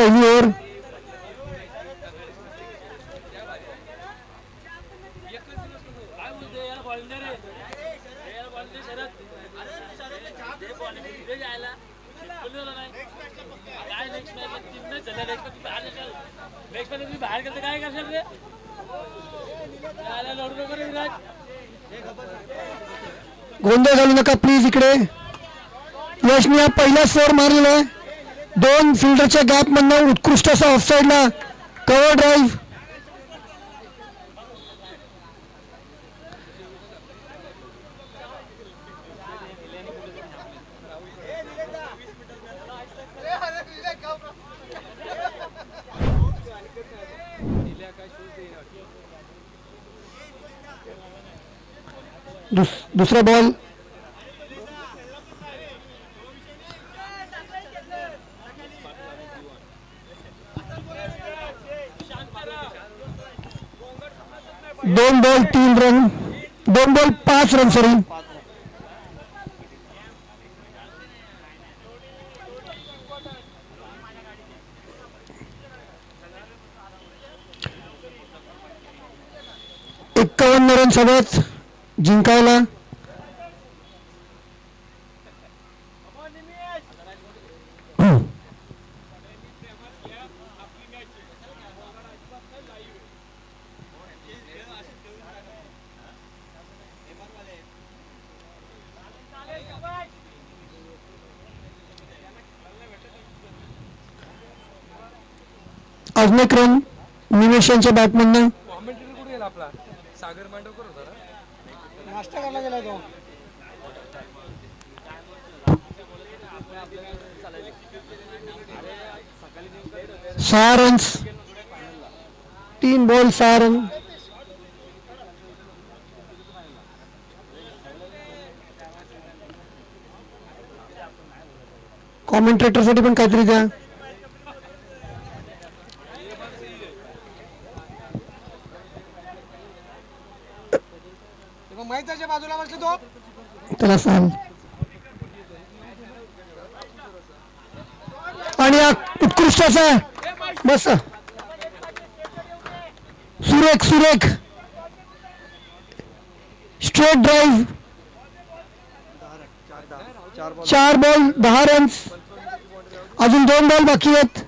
पहिली ओव्हर. गोंधळ घालू नका प्लीज. इकडे यशने हा पहिला फोर मारलेला आहे. 2 फिल्डरच्या गॅप मधनं उत्कृष्ट असा ऑफसाईडला कव्हर ड्राईव्ह. दुसरा बॉल. दोन ball 3 run. 2 ball 5 run sorry. एकावन्न रन सोबत जिंकायला. अजून रन निमेश यांच्या बॅटमॅननं. नाश्ता करायला गेला तो. 6 रन्स. 3 ball 6 run. कॉमेंट्रेटर साठी पण काहीतरी द्या. माहितीच्या बाजूला बसले तो. त्याला सांग. आणि उत्कृष्ट असा बस. सुरेख सुरेख स्ट्रेट ड्राईव्ह. 4 ball 10 runs. अजून 2 बॉल बाकी आहेत.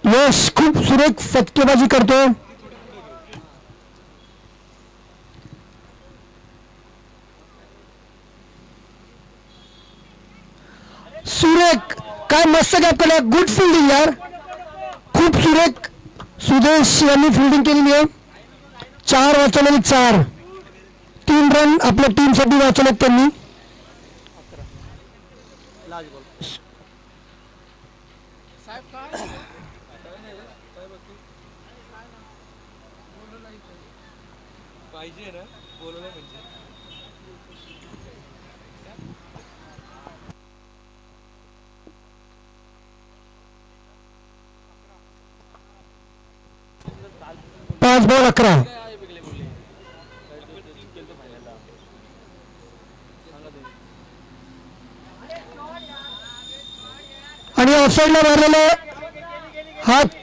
यश खूप सुरेख फटकेबाजी करतो. सुरेख काय मस्त गॅप केला. गुड फिल्डिंग यार. खूप सुरेख सुदेश यांनी फिल्डिंग केलेली आहे. 4 वाचवलेले 4. 3 रन आपल्या टीमसाठी वाचवलेत त्यांनी. पाहिजे ना बोलवलं म्हणजे. पाच बॉल 11. आणि ऑफसाईडला मारलेला हात.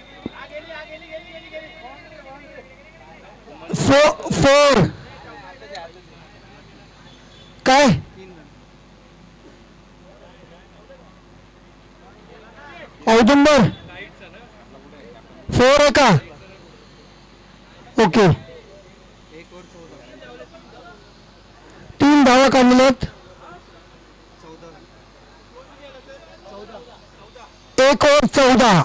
4 काय औदुंबर 4 आहे का. ओके. 3 धावा काढलेल्या आहेत. 1 ओव्हर 14.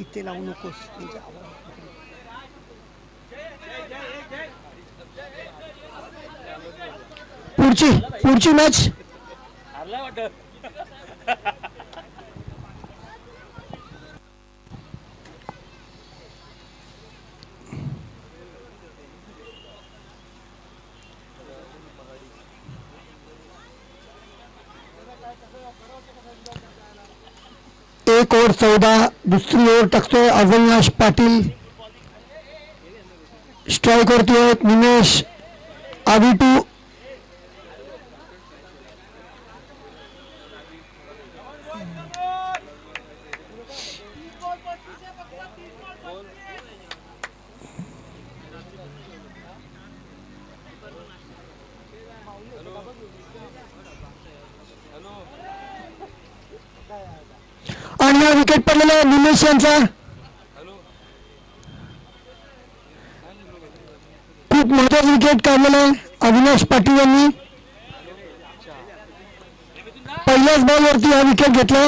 इथे लावू नकोस. पुढची मॅच 1 ओव्हर 14. दुसरी ओव्हर टाकतोय अविनाश पाटील. स्ट्राईक वरती आहेत निमेश आविटू. आणि हा विकेट पडलेला आहे निमेश यांचा. खूप महत्वाचं विकेट काढलेलं आहे अविनाश पाटील यांनी. पहिल्याच बॉलवरती हा विकेट घेतला.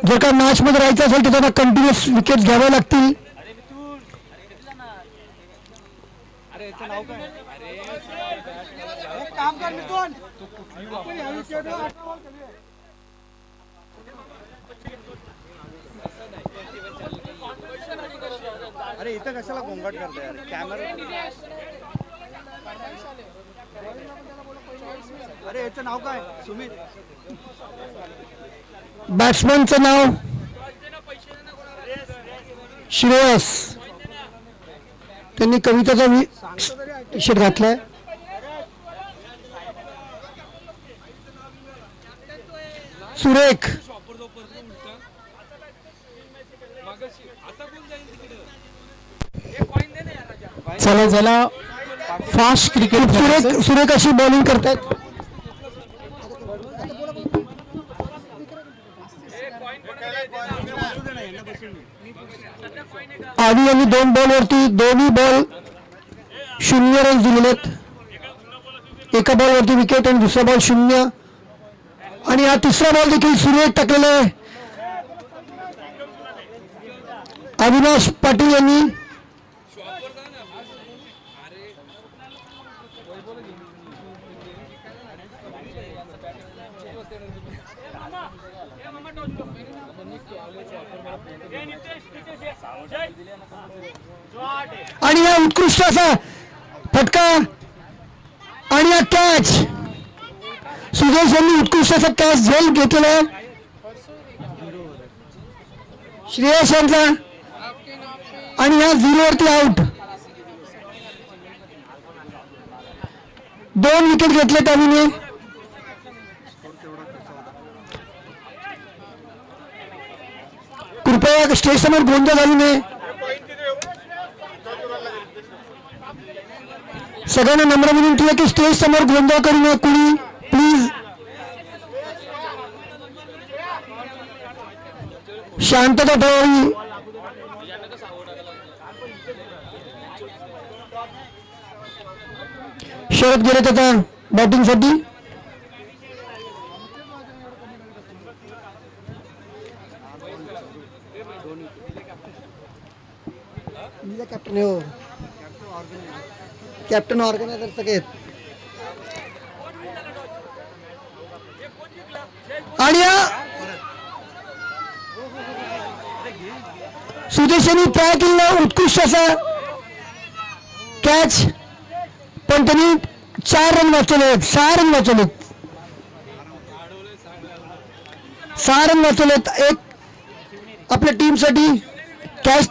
जर का मॅच मध्ये राहायचं असेल तर त्यांना कंटिन्युअस विकेट घ्यावे लागतील. काम कर मिथून. आपण ह्या विकेटवर अरे इथं कशाला गोंगाट करताय यार कॅमेरा. अरे याचं नाव काय सुमित. बॅट्समनचं नाव श्रेयस. त्यांनी कविताचा टी शर्ट घातलाय. सुरेख चला चला फास्ट क्रिकेट. सुरेख अशी बॉलिंग करतायत. आधी यांनी 2 बॉलवरती दोन्ही बॉल 0 रन्स दिलेत. एका बॉलवरती विकेट आणि दुसरा बॉल 0. आणि हा तिसरा बॉल देखील सुरेख टाकलेला आहे अविनाश पाटील यांनी. आणि हा उत्कृष्ट असा फटका आणि हा कॅच. सुदेश यांनी उत्कृष्ट असा कॅच झेल घेतलेला श्रेयस यांचा. आणि हा 0 वरती आउट. 2 विकेट घेतले त्याने. कृपया स्टेज समोर गोंधळ झाली नाही. सगळ्यांना नम्र विनंती आहे की स्टेज समोर गोंधळ करू नये कुणी प्लीज. शांतता ठेवावी. शरद गेले आता बॅटिंग साठी. कॅप्टन हो कॅप्टन ऑर्गनायझर सगळे. आणि सुदेश यांनी ट्राय केला उत्कृष्ट असा कॅच. पण त्यांनी 4 रन वाचवलेत. 6 रन वाचवलेत. 6 रन वाचवलेत. एक आपल्या टीमसाठी कॅच.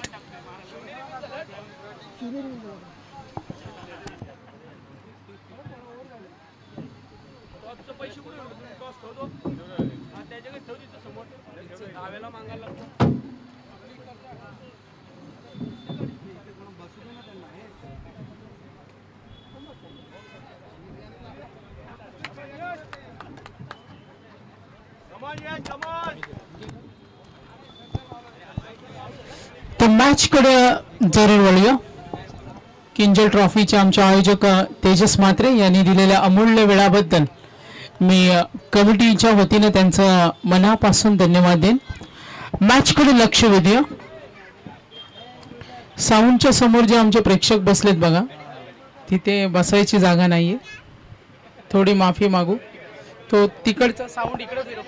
तर मॅच कडे जरूर वळूया. किंजल ट्रॉफीचे आमचे आयोजक तेजस म्हात्रे यांनी दिलेल्या अमूल्य वेळाबद्दल मी कमिटीच्या वतीने त्यांचं मनापासून धन्यवाद देईन. मॅच कडे लक्ष वेधूया. साऊंडच्या समोर जे आमचे प्रेक्षक बसलेत बघा तिथे बसायची जागा नाहीये. थोडी माफी मागू. तो तिकडचा साऊंड इकडे फिरव.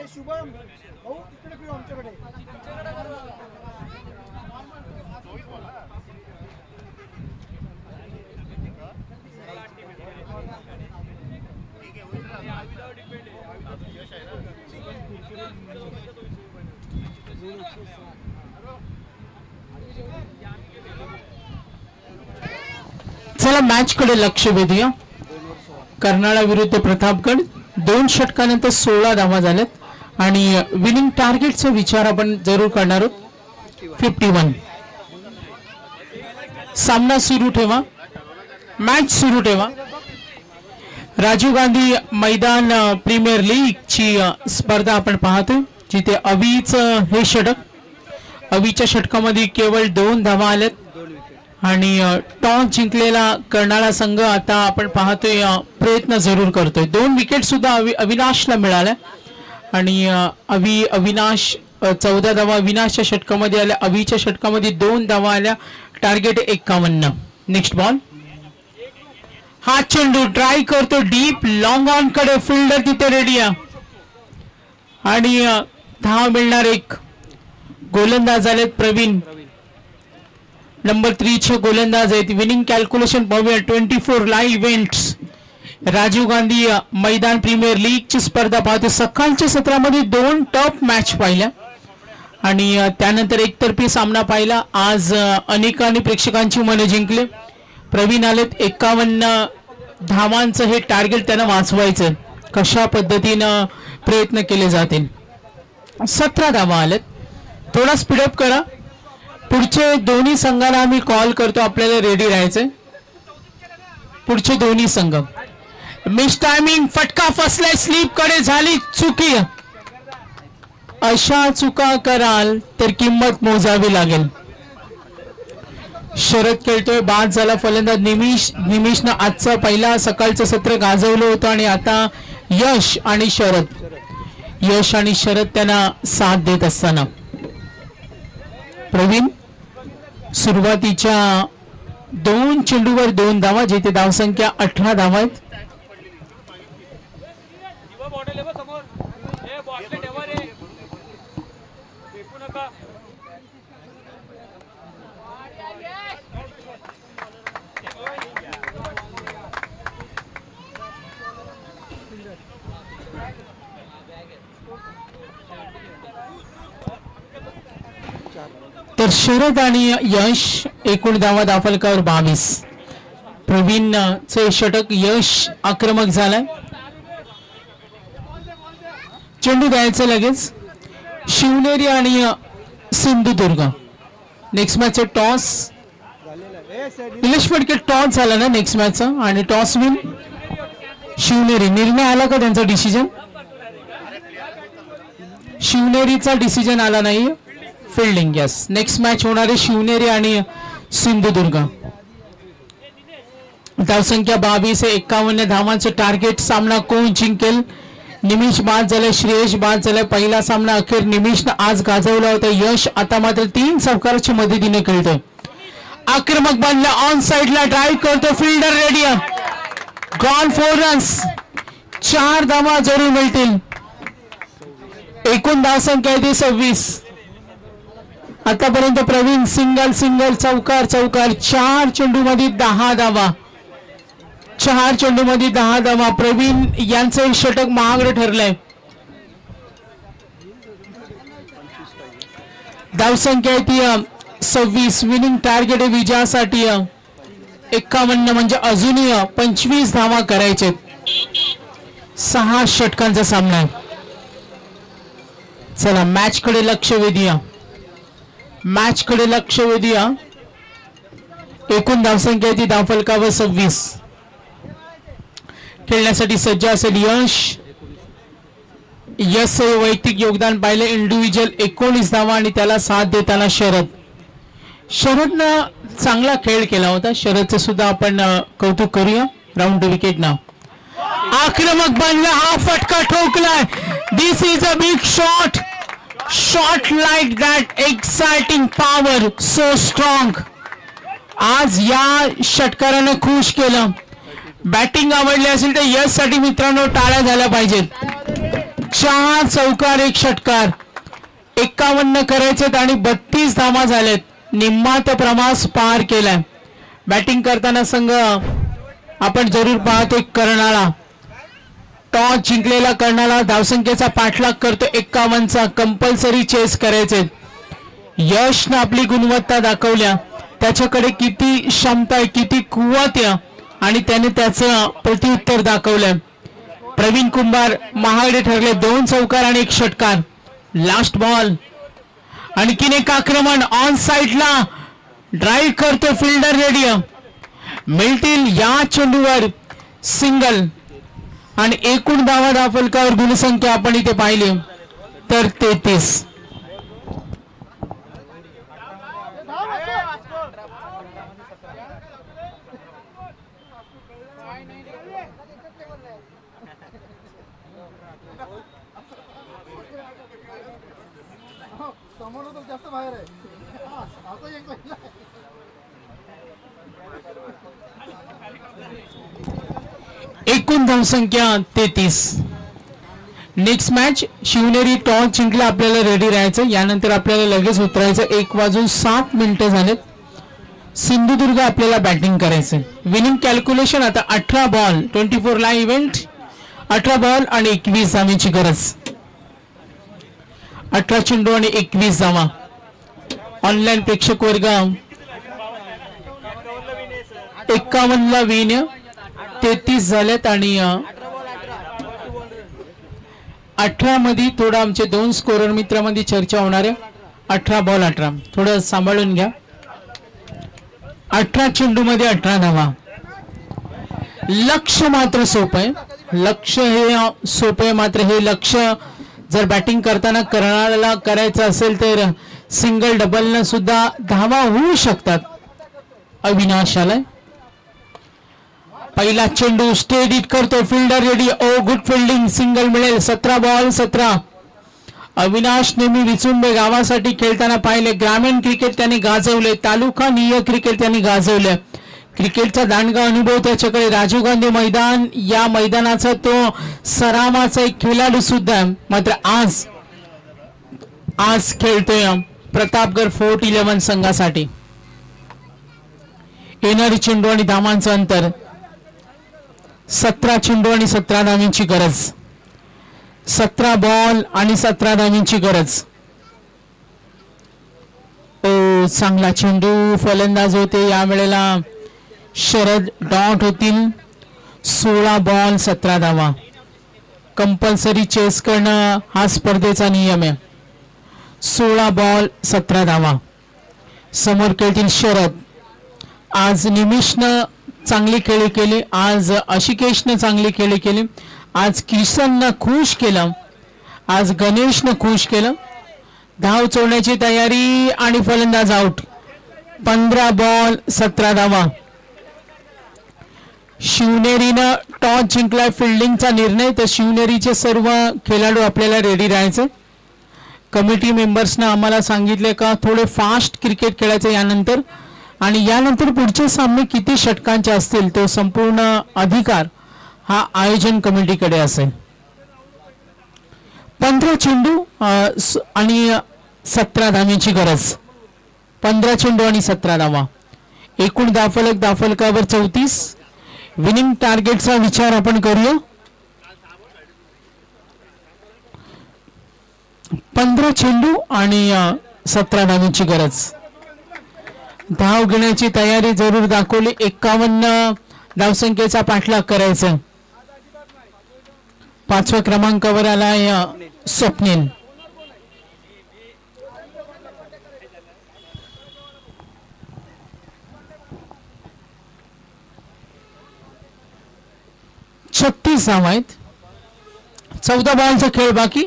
शुभम भाऊ इकडे फिरू आमच्याकडे. चला मॅच कडे लक्ष वेधूया. कर्नाळा विरुद्ध प्रतापगड 2 षटकानंतर 16 धावा झाल्यात आणि विनिंग टार्गेटचा विचार आपण जरूर करणार आहोत. 51. सामना सुरू ठेवा, मॅच सुरू ठेवा. राजीव गांधी मैदान प्रीमियर लीगची स्पर्धा आपण पाहतोय, जिथे अवीचं हे षटक, अवीच्या षटकामध्ये केवळ 2 धावा आल्यात आणि टॉस जिंकलेला कर्नाळा संघ आता आपण पाहतोय प्रयत्न जरूर करतोय. 2 विकेट सुद्धा अविनाशला मिळाल्या आणि अविनाश 14 धावा अविनाशच्या षटकामध्ये आल्या, अवीच्या षटकामध्ये 2 धावा आल्या. टार्गेट 51. Next ball. हा चेंडू ट्राय करतो डीप लॉंग ऑन कडे, फिल्डर तिथे रेडी आहे आणि धावा मिळणार. एक गोलंदाज आलेत प्रवीण, नंबर 3 चे गोलंदाज आहेत. विनिंग कॅल्क्युलेशन पाहूया. 24 लाईव्ह इव्हेंट्स राजीव गांधी मैदान प्रीमियर लीगची स्पर्धा पाहतो. सकाळच्या सत्रामध्ये 2 टॉप मॅच पाहिल्या आणि त्यानंतर एकतर्फी सामना पाहिला. आज अनेकांनी प्रेक्षकांची मने जिंकले. प्रवीण आलेत. 51 धावांचं हे टार्गेट त्यांना वाचवायचं. कशा पद्धतीनं प्रयत्न केले जातील. 17 धावा आलेत. थोडा स्पीडअप करा. पुढचे दोन्ही संघाला आम्ही कॉल करतो, आपल्याला रेडी राहायचंय. पुढचे दोन्ही संघ. मिस टायमिंग, फटका फसलाय, स्लीप कडे झाली चुकी. अशा चुका कराल तर किंमत मोजावी लागेल. शरद खेळतोय, बाद झाला फलंदाज निमिषनं आजचं पहिला सकाळचं सत्र गाजवलं होतं आणि आता यश आणि शरद त्यांना साथ देत असताना. प्रवीण सुरुवातीच्या 2 चेंडूवर 2 धावा, जिथे धावसंख्या 18 धावा आहेत. तर शरद आणि यश एकूण धावा दाफलकावर 22. प्रवीणचे षटक, यश आक्रमक झालाय. चेंडू द्यायचं लगेच. शिवनेरी आणि Sindhudurg. Next match toss. Nilesh Phadke toss झाला ना नेक्स्ट मॅचचा आणि टॉस विन शिवनेरी. निर्णय आला का त्यांचा डिसिजन? शिवनेरीचा डिसिजन आला नाही. फिल्डिंग. यस. नेक्स्ट मॅच होणार आहे शिवनेरी आणि सिंधुदुर्ग. धावसंख्या 22 आहे. 51 धावांचं टार्गेट. सामना कोण जिंकेल? निमिष बाद झालाय, श्रेयश बाद झालाय. पहिला सामना अखेर निमिषनं आज गाजवला होता. यश आता मात्र 3 चौकाराच्या मदतीने खेळतोय. आक्रमक बनला, ऑन साइडला ड्राईव्ह करतो, फिल्डर रेडी. Gone 4 runs. 4 धावा जरूर मिळतील. एकूण धावसंख्या आहे ती 26. आतापर्यंत प्रवीण सिंगल चौकार 4 चेंडूमध्ये 10 धावा. 4 चेंडूमध्ये 10 धावा. प्रवीण यांचं षटक महागडं ठरलंय. धावसंख्या आहे ती 26. विनिंग टार्गेट आहे विजयासाठी 51, म्हणजे अजूनही 25 धावा करायचे. 6 षटकांचा सामना आहे. चला मॅच कडे लक्ष वेधूया. एकूण धावसंख्या ती धावफलकावर 26. खेळण्यासाठी सज्ज असेल यश वैयक्तिक योगदान पाहिलं. इंडिव्हिज्युअल 19 धावा आणि त्याला साथ देताना शरदनं चांगला खेळ केला होता. शरदचं सुद्धा आपण कौतुक करूया. राऊंड टू विकेट नाव. आक्रमक बनला, हा फटका ठोकलाय. This is a big shot. Shot like that, exciting power, so strong. आज या षटकारानं खुश केलं. बॅटिंग आवडली असेल तर यश साठी मित्रांनो टाळ्या झाल्या पाहिजेत. 4 चौकार 1 षटकार 51 करायचेत आणि 32 धावा झालेत. निम्मात प्रमास पार केलाय. बॅटिंग करताना संघ आपण जरूर पाहतोय कर्नाळा. टॉस जिंकलेला कर्नाळा धावसंख्येचा पाठलाग करतो 51चा. कंपल्सरी चेस करायचे. यशनं आपली गुणवत्ता दाखवल्या. त्याच्याकडे किती क्षमता आहे, किती कुवत आहे आणि त्याने त्याचं प्रत्युत्तर दाखवलं. प्रवीण कुंभार महागडे ठरले. 2 चौकार आणि 1 षटकार. Last ball. आणखीन एक आक्रमण ऑन साइडला ड्राईव्ह करतो फिल्डर रेडिओ. मिळतील या चेंडूवर सिंगल आणि एकूण धावा धावफलकावर गुणसंख्या आपण इथे पाहिली तर 33. एकूण धावसंख्या 33. नेक्स्ट मॅच शिवनेरी टॉस जिंकला. आपल्याला रेडी राहायचं. यानंतर आपल्याला लगेच उतरायचं. 1:07 झालेत. सिंधुदुर्ग आपल्याला बॅटिंग करायचं. विनिंग कॅल्क्युलेशन आता 18 बॉल 24 ला इव्हेंट. 18 बॉल आणि 21 धावांची गरज. 18 चेंडू आणि 21 धावा. ऑनलाईन प्रेक्षक वर्ग 51 ला विन 33 झालेत आणि 18 मध्ये थोडं आमचे 2 स्कोरर मित्रांमध्ये चर्चा होणार आहे. 18 बॉल 18 थोडं सांभाळून घ्या. 18 चेंडू मध्ये 18 धावा. लक्ष मात्र सोपं आहे. लक्ष हे सोपं आहे. मात्र हे लक्ष जर बॅटिंग करताना कर्नाळाला करायचं असेल तर सिंगल डबल सुद्धा धावा होऊ शकतात. अविनाश आलाय. पहिला चेंडू स्टेड इट करतो फिल्डर रेडी. ओ गुड फिल्डिंग. सिंगल मिळेल. 17 बॉल 17. अविनाश नेहमी विचुंबे गावासाठी खेळताना पाहिले. ग्रामीण क्रिकेट त्याने गाजवले. तालुका निय क्रिकेट त्यांनी गाजवले. क्रिकेटचा दांडगा अनुभव त्याच्याकडे. राजीव गांधी मैदान या मैदानाचा तो सरावाचा एक खेळाडू सुद्धा. मात्र आज खेळतोय प्रतापगड फोर्ट 11 संघासाठी. येणारी चेंडू आणि धावांचं अंतर 17 चेंडू आणि 17 धावांची गरज. 17 बॉल आणि 17 धावांची गरज. ओ चांगला चेंडू. फलंदाज होते यावेळेला शरद. डॉट होतील. 16 बॉल 17 धावा. कंपल्सरी चेस करणं हा स्पर्धेचा नियम आहे. 16 बॉल 17 धावा. समोर खेळतील शरद. आज निमिषनं चांगली खेळी केली. आज अशिकेशनं चांगली खेळी केली. आज किशननं खुश केलं. आज गणेशनं खुश केलं. धाव चोडण्याची तयारी आणि फलंदाज आउट. 15 बॉल 17 धावा. शिवनेरीनं टॉस जिंकलाय. फिल्डिंगचा निर्णय. तर शिवनेरीचे सर्व खेळाडू आपल्याला रेडी राहायचे. कमिटी मेंबर्सनं आम्हाला सांगितले का थोडे फास्ट क्रिकेट खेळायचं यानंतर आणि यानंतर पुढचे सामने किती षटकांचे असतील तो संपूर्ण अधिकार हा आयोजन कमिटीकडे असेल. 15 चेंडू आणि 17 धावांची गरज. 15 चेंडू आणि 17 धावा. एकूण धावफलकावर 34. विनिंग टार्गेटचा विचार आपण करूया. 15 चेंडू आणि 17 धावांची गरज. धाव घेण्याची तयारी जरूर दाखवली. 51 धावसंख्येचा पाठलाग करायचा. 5व्या क्रमांकावर आलाय स्वप्नील. छत्तीस धावा आहेत. 14 बॉलचा खेळ बाकी.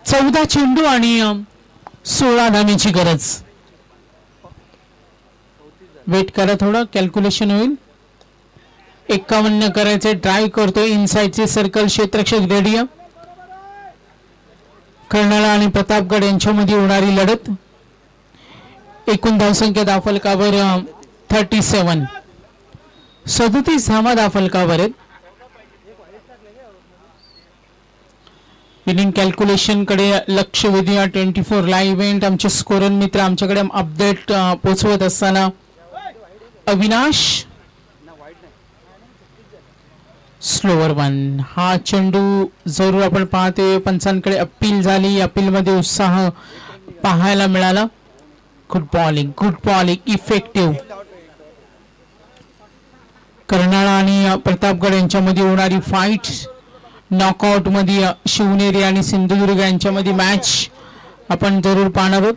चौदा चेंडू आणि 16 धावांची गरज. वेट करा थोडं कॅल्क्युलेशन होईल. 51 करायचे. ड्राईव्ह करतो इनसाइडचे सर्कल. क्षेत्ररक्षक रेडिया. कर्नाळा आणि प्रतापगड यांच्यामध्ये होणारी लढत. एकूण धावसंख्या धावफलकावर 37. 37 धावा दाफलकावर आहेत. इनिंग कॅल्क्युलेशन कडे लक्ष वेधूया. 24 लाईव्ह इव्हेंट आमचे स्कोरर मित्र आमच्याकडे अपडेट पोहोचवत असताना अविनाश स्लोवर वन. हा चेंडू जरूर आपण पाहतोय. पंचांकडे अपील झाली. अपील मध्ये उत्साह पाहायला मिळाला. Good bowling effective. कर्नाळा आणि प्रतापगड यांच्यामध्ये होणारी फाईट नॉकआउट मध्ये शिवनेरी आणि सिंधुदुर्ग यांच्यामध्ये मॅच आपण जरूर पाहणार आहोत.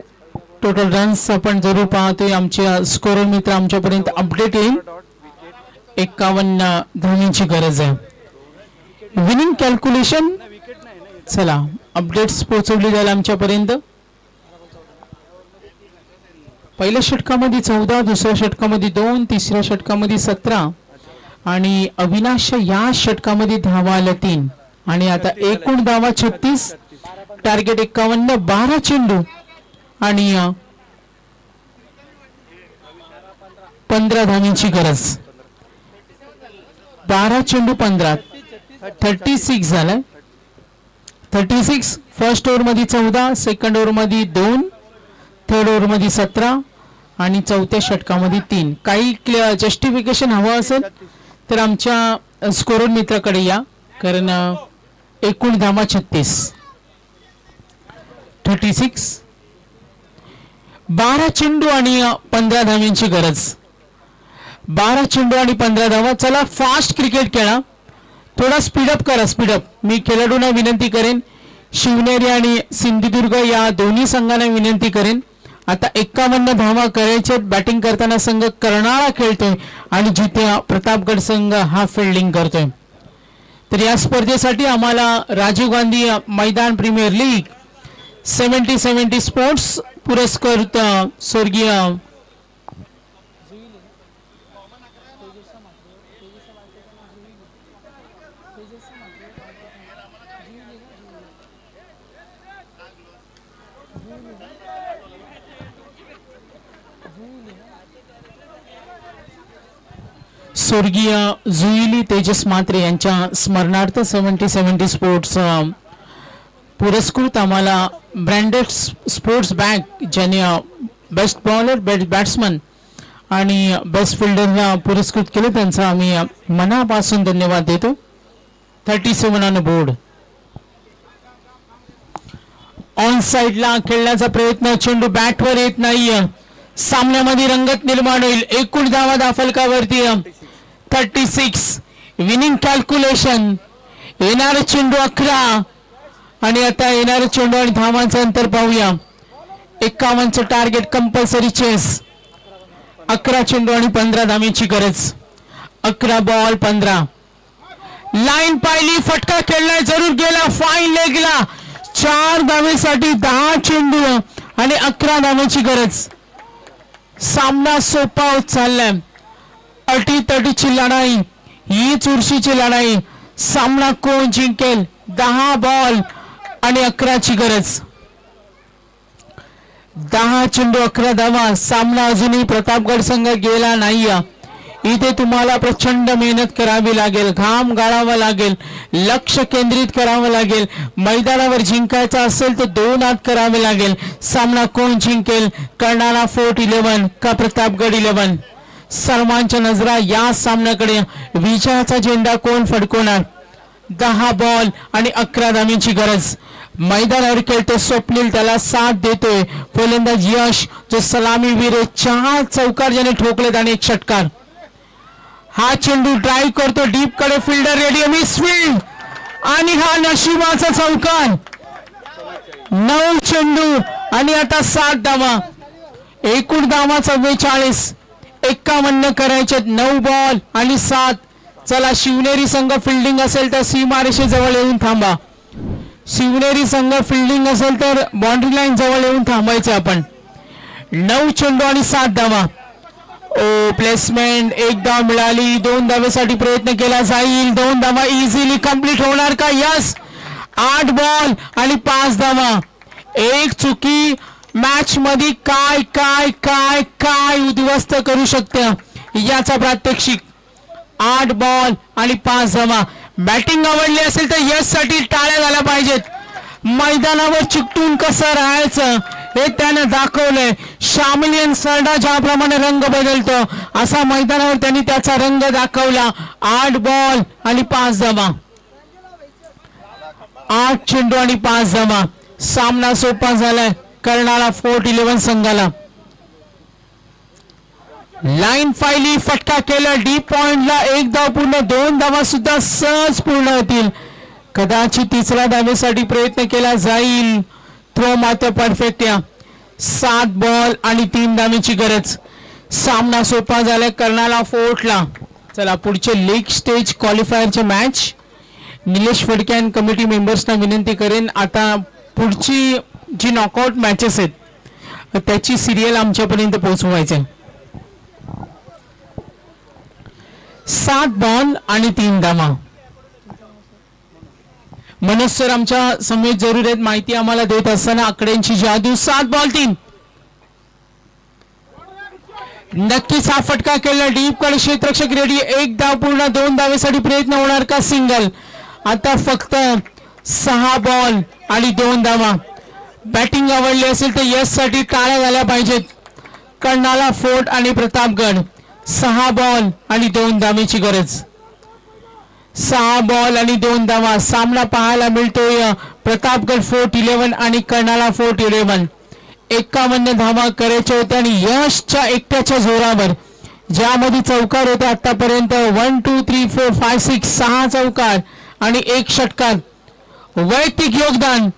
टोटल रन्स आपण जरूर पाहतोय. आमच्या स्कोरर मित्र आमच्यापर्यंत अपडेट येईल. 51 धावांची गरज आहे. विनिंग कॅल्क्युलेशन चला अपडेट्स पोहोचवले जाईल आमच्यापर्यंत. पहिल्या षटकामध्ये 14, दुसऱ्या षटकामध्ये 2, तिसऱ्या षटकामध्ये 17 आणि अविनाश या षटकामध्ये धावा आल्या 3 आणि आता एकूण धावा 36. टार्गेट 51. 12 चेंडू आणि 15 धावांची गरज. 12 चेंडू 15 36 झालं. 36. फर्स्ट ओव्हर मध्ये 14, सेकंड ओव्हर मध्ये 2, थर्ड ओव्हर मध्ये 17 आणि चौथ्या षटकामध्ये 3. काही जस्टिफिकेशन हवं असेल तर आमच्या स्कोरर मित्राकडे या, कारण एकूण धावा 36. 36. 12 चेंडू आणि 15 धावांची गरज. 12 चेंडू आणि 15 धावा. चला फास्ट क्रिकेट खेळा. थोडा स्पीडअप करा. स्पीडअप. मी खेळाडूंना विनंती करेन. शिवनेरी आणि सिंधुदुर्ग या दोन्ही संघांना विनंती करेन. आता 51 धावा करायचे. बॅटिंग करताना संघ कर्नाळा खेळतोय आणि जिथे प्रतापगड संघ हा फिल्डिंग करतोय. तर या स्पर्धेसाठी आम्हाला राजीव गांधी मैदान प्रीमियर लीग 70-70 स्पोर्ट्स पुरस्कृत स्वर्गीय जुईली तेजस म्हात्रे यांच्या स्मरणार्थ 70-70 स्पोर्ट्स पुरस्कृत आम्हाला ब्रँडेड स्पोर्ट्स बॅग ज्याने बेस्ट बॉलर, बेस्ट बॅट्समन आणि बेस्ट फिल्डरला पुरस्कृत केले त्यांचा आम्ही मनापासून धन्यवाद देतो. 37 ऑन बोर्ड. ऑन साइडला खेळण्याचा प्रयत्न. चेंडू बॅटवर येत नाहीये. सामन्यामध्ये रंगत निर्माण होईल. एकूण धावा दाफलकावरती 36. Winning calculation. येणारा चेंडू 11 आणि आता येणारा चेंडू आणि धावांचं अंतर पाहूया. 51चं टार्गेट कंपल्सरी चेस. 11 चेंडू आणि 15 धावांची गरज. 11 बॉल 15. लाईन पाहिली. फटका खेळलाय. जरूर गेला. फाईन लेगला. 4 धावेसाठी 10 चेंडू आणि 11 धावांची गरज. सामना सोपा होत चाललाय. अटीतटीची लढाई. ही चुरशीची लढाई. सामना कोण जिंकेल. 10 बॉल आणि 11ची गरज. 10 चेंडू 11 धावा. सामना अजूनही प्रतापगड संघ गेला नाही. इथे तुम्हाला प्रचंड मेहनत करावी लागेल. घाम गाळावा लागेल. लक्ष केंद्रित करावं लागेल. मैदानावर जिंकायचं असेल तर 2 हात करावे लागेल. सामना कोण जिंकेल. कर्नाळा फोर्ट 11 का प्रतापगड 11. सर्वांच्या नजरा या सामन्याकडे. विजयाचा झेंडा कोण फडकवणार. 10 बॉल आणि 11 धावांची गरज. मैदानावर खेळतो स्वप्नील. त्याला साथ देतोय फलंदाज यश जो सलामीवीर. 4 चौकार ज्याने ठोकलेत आणि 1 षटकार. हा चेंडू ड्राईव्ह करतो डीप कडे. फिल्डर रेडिओ मिस फील्ड आणि हा नशिबाचा चौकार. 9 चेंडू आणि आता 7 धावा. एकूण धावा 44. 51 करायचे. 9 बॉल आणि 7. चला शिवनेरी संघ फिल्डिंग असेल तर सीमारेषे जवळ येऊन थांबा. शिवनेरी संघ फिल्डिंग असेल तर बाउंड्री लाईन जवळ येऊन थांबायचं आपण. 9 चेंडू आणि 7 धावा. ओ प्लेसमेंट. 1 धाव मिळाली. 2 धावेसाठी प्रयत्न केला जाईल. 2 धावा इझिली कंप्लीट होणार का. यस. 8 बॉल आणि 5 धावा. 1 चुकी मॅच मध्ये काय काय काय काय उद्ध्वस्त करू शकते याचा प्रात्यक्षिक. 8 बॉल आणि 5 धावा. बॅटिंग आवडली असेल तर यश साठी टाळ्या झाल्या पाहिजेत. मैदानावर चिकटून कसं राहायचं हे त्यानं दाखवलंय. शामिलियन सरडा ज्याप्रमाणे रंग बदलतो असा मैदानावर त्यांनी त्याचा रंग दाखवला. 8 बॉल आणि 5 धावा. 8 चेंडू आणि 5 धावा. सामना सोपा झालाय कर्णाला फोर्ट 11 संघाला. लाईन फायली फटका केला डीप पॉइंटला. 1 धाव पूर्ण. 2 धावा सुद्धा सहज पूर्ण होतील. कदाचित तिसऱ्या धावेसाठी प्रयत्न केला जाईल. थ्रो मात्र परफेक्ट. या 7 बॉल आणि 3 धावेची गरज. सामना सोपा झालाय कर्णाला फोर्टला. चला पुढचे लीग स्टेज क्वालिफायरचे मॅच. निलेश फडके आणि कमिटी मेंबर्सना विनंती करेन आता पुढची जी नॉकआउट मॅचेस आहेत त्याची सिरियल आमच्यापर्यंत पोहोचवायचे. 7 बॉल आणि 3 धावा. मनोज सर आमच्या समेत जरूर आहेत. माहिती आम्हाला देत असताना आकड्यांची जादू. 7 बॉल 3. नक्कीच हा फटका केला डीप कडे. क्षेत्ररक्षक रेडी. 1 धाव पूर्ण. 2 धावेसाठी प्रयत्न होणार का सिंगल. आता फक्त 6 बॉल आणि 2 धावा. बॅटिंग आवडली असेल तर यश साठी टाळ्या झाल्या पाहिजेत. कर्णाला फोर्ट आणि प्रतापगड. 6 बॉल आणि 2 धावेची गरज. 6 बॉल आणि 2 धावा. सामना पाहायला मिळतोय प्रतापगड फोर्ट 11 आणि कर्णाला फोर्ट 11. 51 धावा करायच्या होत्या आणि यशच्या एकट्याच्या जोरावर ज्यामध्ये चौकार होते आतापर्यंत 1 2 3 4 5 6 6 चौकार आणि 1 षटकार. वैयक्तिक योगदान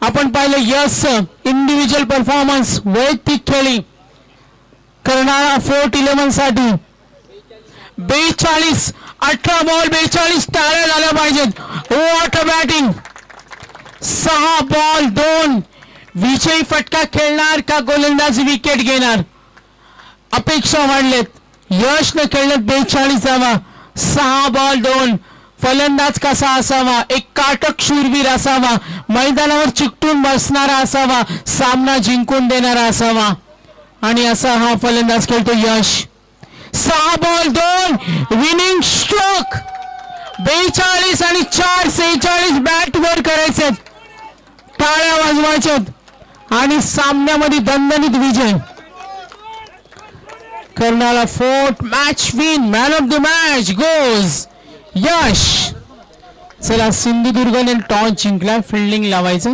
आपण पाहिलं. यश इंडिव्हिज्युअल परफॉर्मन्स वैयक्तिक खेळी कर्णाला फोर्ट 11 साठी 42. 18 बॉल 42 टाळ्या झाल्या पाहिजेत. What a batting. 6 बॉल 2. विजयी फटका खेळणार का गोलंदाज विकेट घेणार. अपेक्षा वाढलेत. यश न खेळण्यात 42 धावा. 6 बॉल 2. फलंदाज कसा असावा. एक काटक शूरवीर असावा. मैदानावर चिकटून बसणारा असावा. सामना जिंकून देणारा असावा आणि असा हा फलंदाज खेळतो यश. 6 बॉल 2. Winning stroke. 42 आणि 4 46 बॅट वर करायचे. टाळ्या वाजवायच्यात आणि सामन्यामध्ये दणदणीत विजय. Karnala fort match win. Man of the match goes Yash. चला सिंधुदुर्गने टॉस जिंकला. फिल्डिंग लावायचं.